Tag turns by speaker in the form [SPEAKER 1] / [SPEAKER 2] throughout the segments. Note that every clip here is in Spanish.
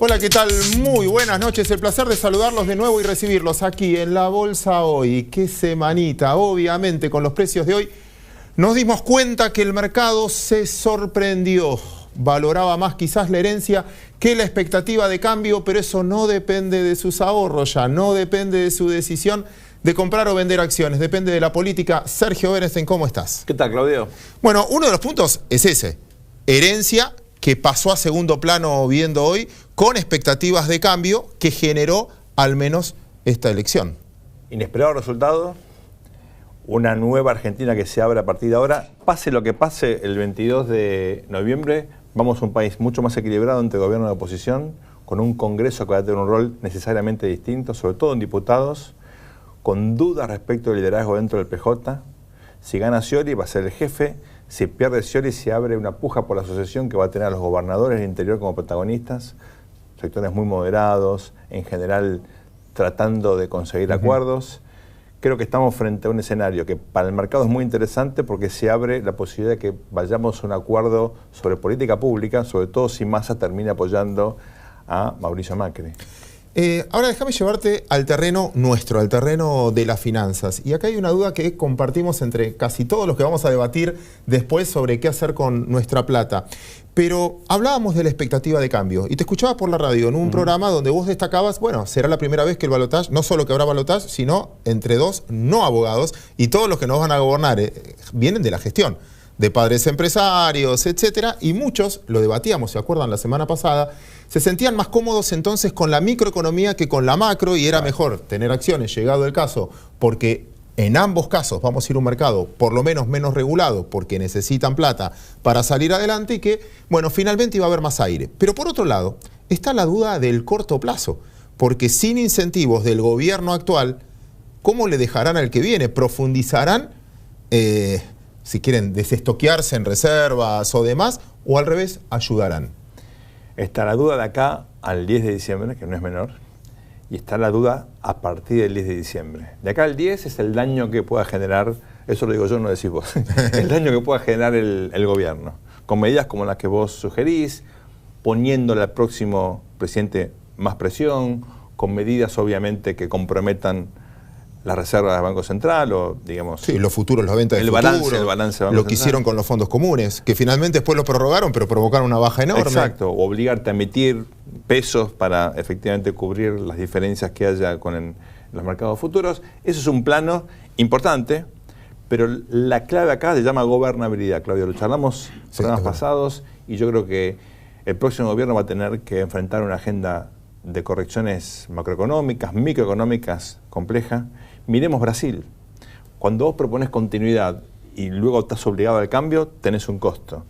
[SPEAKER 1] Hola, ¿qué tal? Muy buenas noches. El placer de saludarlos de nuevo y recibirlos aquí en La Bolsa Hoy. ¡Qué semanita! Obviamente, con los precios de hoy, nos dimos cuenta que el mercado se sorprendió. Valoraba más quizás la herencia que la expectativa de cambio, pero eso no depende de sus ahorros ya, no depende de su decisión de comprar o vender acciones, depende de la política. Sergio Berenstein, ¿cómo estás?
[SPEAKER 2] ¿Qué tal, Claudio?
[SPEAKER 1] Bueno, uno de los puntos es ese, herencia que pasó a segundo plano viendo hoy, con expectativas de cambio que generó al menos esta elección.
[SPEAKER 2] Inesperado resultado, una nueva Argentina que se abre a partir de ahora. Pase lo que pase el 22 de noviembre, vamos a un país mucho más equilibrado entre gobierno y oposición, con un Congreso que va a tener un rol necesariamente distinto, sobre todo en diputados, con dudas respecto del liderazgo dentro del PJ. Si gana Scioli va a ser el jefe, si pierde Scioli se abre una puja por la asociación que va a tener a los gobernadores del interior como protagonistas, sectores muy moderados, en general tratando de conseguir acuerdos. Creo que estamos frente a un escenario que para el mercado es muy interesante porque se abre la posibilidad de que vayamos a un acuerdo sobre política pública, sobre todo si Massa termina apoyando a Mauricio Macri.
[SPEAKER 1] Ahora déjame llevarte al terreno nuestro, al terreno de las finanzas. Y acá hay una duda que compartimos entre casi todos los que vamos a debatir después sobre qué hacer con nuestra plata. Pero hablábamos de la expectativa de cambio y te escuchaba por la radio en un programa donde vos destacabas, bueno, será la primera vez que el balotaje, no solo que habrá balotaje, sino entre dos no abogados, y todos los que nos van a gobernar vienen de la gestión, de padres empresarios, etcétera, y muchos, lo debatíamos, ¿se acuerdan la semana pasada? Se sentían más cómodos entonces con la microeconomía que con la macro, y era mejor tener acciones, llegado el caso, porque en ambos casos vamos a ir a un mercado por lo menos regulado, porque necesitan plata para salir adelante, y que, bueno, finalmente iba a haber más aire. Pero por otro lado, está la duda del corto plazo, porque sin incentivos del gobierno actual, ¿cómo le dejarán al que viene? ¿Profundizarán, si quieren, desestoquearse en reservas o demás, o al revés, ayudarán?
[SPEAKER 2] Está la duda de acá al 10 de diciembre, que no es menor, y está la duda a partir del 10 de diciembre. De acá al 10 es el daño que pueda generar, eso lo digo yo, no decís vos, el daño que pueda generar el gobierno, con medidas como las que vos sugerís, poniéndole al próximo presidente más presión, con medidas obviamente que comprometan las reservas del Banco Central o, digamos...
[SPEAKER 1] Sí, los futuros, la venta de futuros,
[SPEAKER 2] el balance
[SPEAKER 1] lo que hicieron con los fondos comunes, que finalmente después lo prorrogaron, pero provocaron una baja enorme.
[SPEAKER 2] Exacto, o obligarte a emitir pesos para efectivamente cubrir las diferencias que haya con los mercados futuros. Eso es un plano importante, pero la clave acá se llama gobernabilidad, Claudio. Lo charlamos en programas pasados y yo creo que el próximo gobierno va a tener que enfrentar una agenda de correcciones macroeconómicas, microeconómicas compleja. Miremos Brasil. Cuando vos propones continuidad y luego estás obligado al cambio, tenés un costo.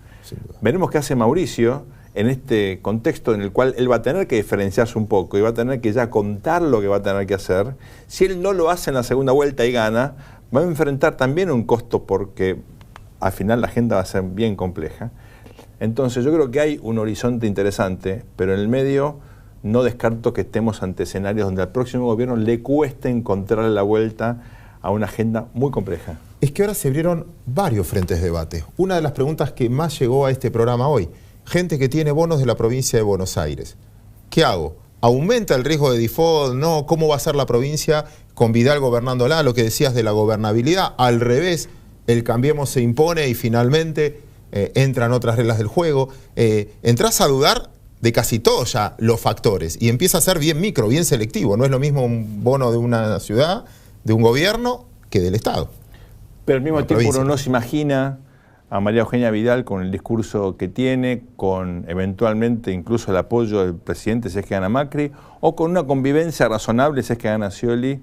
[SPEAKER 2] Veremos qué hace Mauricio en este contexto en el cual él va a tener que diferenciarse un poco y va a tener que ya contar lo que va a tener que hacer. Si él no lo hace en la segunda vuelta y gana, va a enfrentar también un costo porque al final la agenda va a ser bien compleja. Entonces yo creo que hay un horizonte interesante, pero en el medio no descarto que estemos ante escenarios donde al próximo gobierno le cueste encontrar la vuelta a una agenda muy compleja.
[SPEAKER 1] Es que ahora se abrieron varios frentes de debate. Una de las preguntas que más llegó a este programa hoy, gente que tiene bonos de la provincia de Buenos Aires. ¿Qué hago? ¿Aumenta el riesgo de default? ¿No? ¿Cómo va a ser la provincia con Vidal gobernándola? Lo que decías de la gobernabilidad. Al revés, el Cambiemos se impone y finalmente entran otras reglas del juego. ¿Entrás a dudar de casi todos ya los factores y empieza a ser bien micro, bien selectivo? No es lo mismo un bono de una ciudad, de un gobierno, que del Estado?
[SPEAKER 2] Pero al mismo tiempo uno no se imagina a María Eugenia Vidal con el discurso que tiene, con eventualmente incluso el apoyo del presidente si es que gana Macri, o con una convivencia razonable si es que gana Scioli,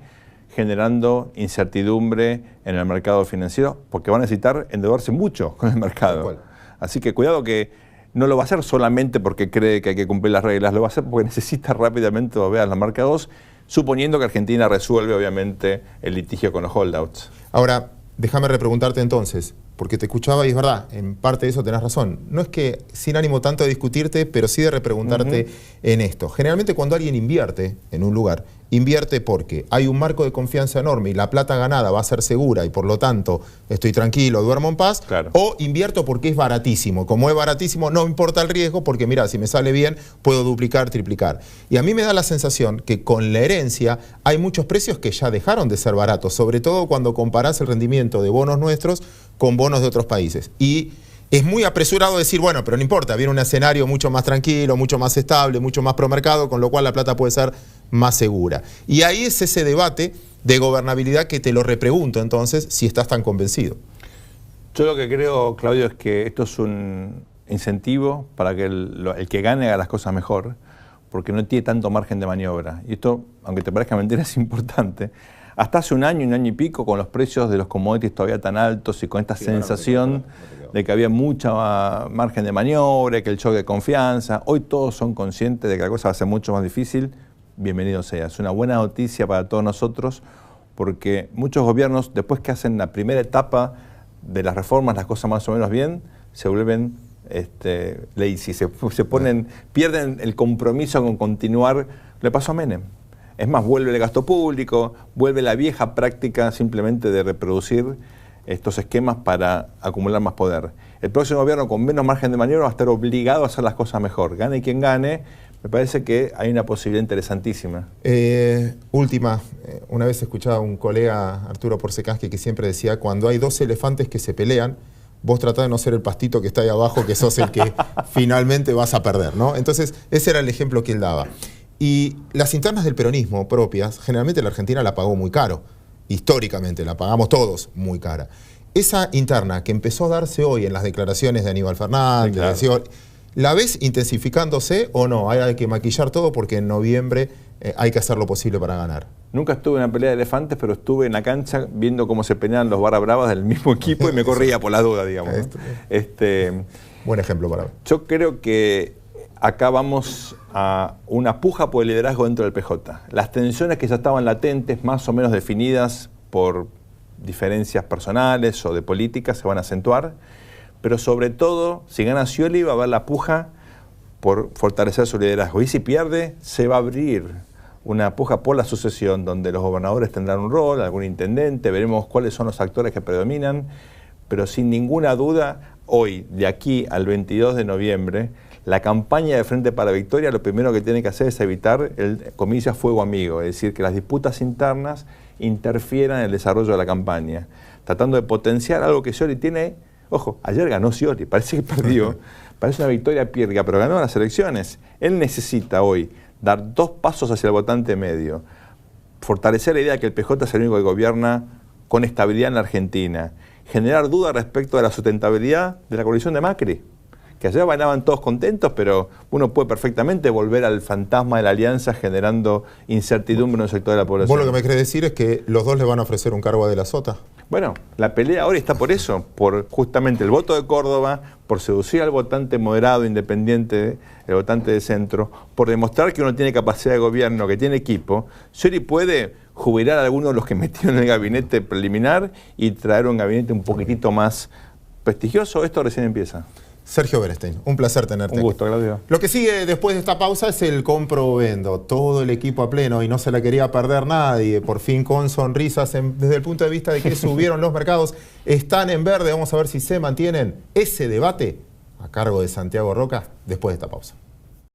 [SPEAKER 2] generando incertidumbre en el mercado financiero, porque va a necesitar endeudarse mucho con el mercado. Así que cuidado que no lo va a hacer solamente porque cree que hay que cumplir las reglas, lo va a hacer porque necesita rápidamente volver a la marca 2, suponiendo que Argentina resuelve obviamente el litigio con los holdouts.
[SPEAKER 1] Ahora, déjame repreguntarte entonces, porque te escuchaba y es verdad, en parte de eso tenés razón. No es que sin ánimo tanto de discutirte, pero sí de repreguntarte en esto. Generalmente cuando alguien invierte en un lugar, invierte porque hay un marco de confianza enorme y la plata ganada va a ser segura y por lo tanto estoy tranquilo, duermo en paz,
[SPEAKER 2] claro.
[SPEAKER 1] O invierto porque es baratísimo. Como es baratísimo, no importa el riesgo porque mira, si me sale bien, puedo duplicar, triplicar. Y a mí me da la sensación que con la herencia hay muchos precios que ya dejaron de ser baratos, sobre todo cuando comparás el rendimiento de bonos nuestros con bonos de otros países. Y es muy apresurado decir, bueno, pero no importa, viene un escenario mucho más tranquilo, mucho más estable, mucho más promercado, con lo cual la plata puede ser más segura. Y ahí es ese debate de gobernabilidad que te lo repregunto entonces, si estás tan convencido.
[SPEAKER 2] Yo lo que creo, Claudio, es que esto es un incentivo para que el que gane haga las cosas mejor, porque no tiene tanto margen de maniobra. Y esto, aunque te parezca mentira, es importante. Hasta hace un año y pico, con los precios de los commodities todavía tan altos y con esta sensación de que había mucha margen de maniobra, que el choque de confianza, hoy todos son conscientes de que la cosa va a ser mucho más difícil. Bienvenido sea. Es una buena noticia para todos nosotros, porque muchos gobiernos, después que hacen la primera etapa de las reformas, las cosas más o menos bien, se vuelven lazy, se ponen, pierden el compromiso con continuar. Le pasó a Menem. Es más, vuelve el gasto público, vuelve la vieja práctica simplemente de reproducir estos esquemas para acumular más poder. El próximo gobierno con menos margen de maniobra va a estar obligado a hacer las cosas mejor. Gane quien gane, me parece que hay una posibilidad interesantísima.
[SPEAKER 1] Última, una vez escuchaba a un colega, Arturo Porcecasqui, que siempre decía, cuando hay dos elefantes que se pelean, vos tratás de no ser el pastito que está ahí abajo, que sos el que finalmente vas a perder, ¿no? Entonces, ese era el ejemplo que él daba. Y las internas del peronismo propias, generalmente la Argentina la pagó muy caro. Históricamente, la pagamos todos muy cara. Esa interna que empezó a darse hoy en las declaraciones de Aníbal Fernández, sí, claro. ¿La ves intensificándose o no? Hay que maquillar todo porque en noviembre hay que hacer lo posible para ganar.
[SPEAKER 2] Nunca estuve en una pelea de elefantes, pero estuve en la cancha viendo cómo se peleaban los barra bravas del mismo equipo y me corría por la duda, digamos, ¿no?
[SPEAKER 1] Buen ejemplo para ver.
[SPEAKER 2] Yo creo que acá vamos a una puja por el liderazgo dentro del PJ. Las tensiones que ya estaban latentes, más o menos definidas por diferencias personales o de política, se van a acentuar. Pero sobre todo, si gana Scioli, va a haber la puja por fortalecer su liderazgo. Y si pierde, se va a abrir una puja por la sucesión, donde los gobernadores tendrán un rol, algún intendente, veremos cuáles son los actores que predominan. Pero sin ninguna duda, hoy, de aquí al 22 de noviembre, la campaña de Frente para la Victoria lo primero que tiene que hacer es evitar el, comillas, fuego amigo, es decir, que las disputas internas interfieran en el desarrollo de la campaña, tratando de potenciar algo que Scioli tiene. Ojo, ayer ganó Scioli, parece que perdió, parece una victoria pírrica, pero ganó las elecciones. Él necesita hoy dar 2 pasos hacia el votante medio, fortalecer la idea de que el PJ es el único que gobierna con estabilidad en la Argentina, generar dudas respecto de la sustentabilidad de la coalición de Macri, que ayer bailaban todos contentos, pero uno puede perfectamente volver al fantasma de la alianza generando incertidumbre en un sector de la población.
[SPEAKER 1] ¿Vos lo que me querés decir es que los dos le van a ofrecer un cargo a De la Sota?
[SPEAKER 2] Bueno, la pelea ahora está por eso, por justamente el voto de Córdoba, por seducir al votante moderado, independiente, el votante de centro, por demostrar que uno tiene capacidad de gobierno, que tiene equipo. Scioli puede jubilar a algunos de los que metieron en el gabinete preliminar y traer un gabinete un poquitito más prestigioso. Esto recién empieza.
[SPEAKER 1] Sergio Berestein, un placer tenerte.
[SPEAKER 2] Un gusto, Claudio.
[SPEAKER 1] Lo que sigue después de esta pausa es el compro o vendo. Todo el equipo a pleno y no se la quería perder nadie. Por fin con sonrisas desde el punto de vista de que subieron los mercados. Están en verde. Vamos a ver si se mantienen ese debate a cargo de Santiago Roca después de esta pausa.